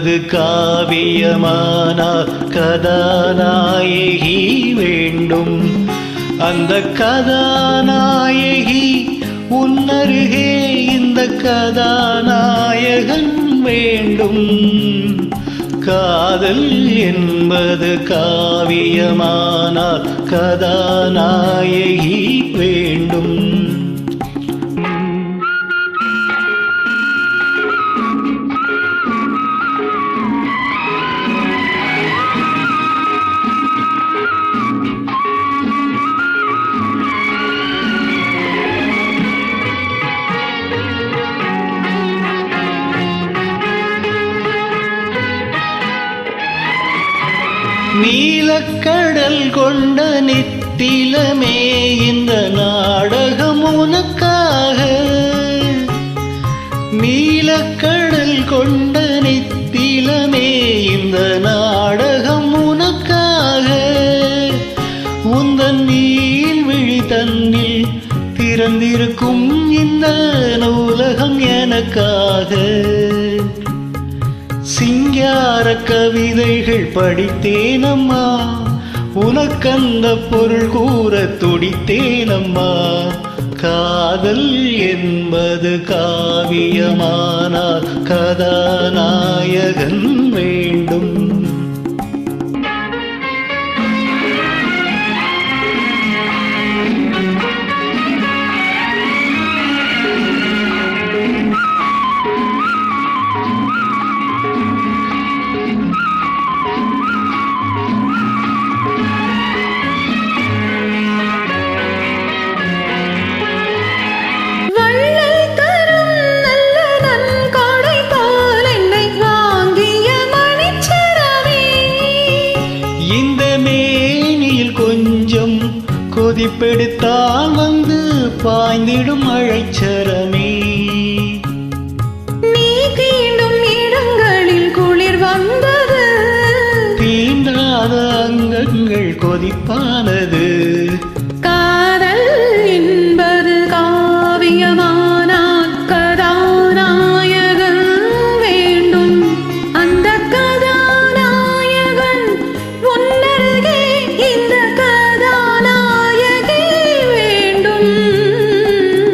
என்பது காவியமானால் கதாநாயகி வேண்டும். அந்த கதாநாயகி உன்னருகே இந்த கதாநாயகன் வேண்டும். காதல் என்பது காவியமானால் கதாநாயகி வேண்டும். நீலக்கடல் கொண்ட நித்திலமே இந்த நாடகம் உனக்காக. நீலக்கடல் கொண்ட நித்திலமே இந்த நாடகம் உனக்காக. உந்தன் நீள்விழி தன்னில் திறந்திருக்கும் இந்த நூலகம் எனக்காக. சிங்கார கவிதைகள் படித்தேனம்மா, உனக்கந்த பொருள் கூற துடித்தேனம்மா. காதல் என்பது காவியமானால் கதாநாயகன் வேண்டும். கொஞ்சம் கொதிப்பெடுத்தால் வந்து பாய்ந்திடும் மழைச்சரமே. நீ தீண்டும் இடங்களில் குளிர் வந்தது, தீண்டாத அங்கங்கள் கொதிப்பானது. காதல் என்பது காவியமானால் கதாநாயகன் வேண்டும். அந்த கதாநாயகன் உன்னருகே இந்த கதாநாயகி வேண்டும்.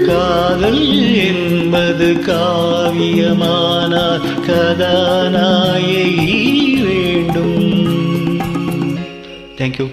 காதல் என்பது காவியமானால் கதாநாயகி வேண்டும். Thank you.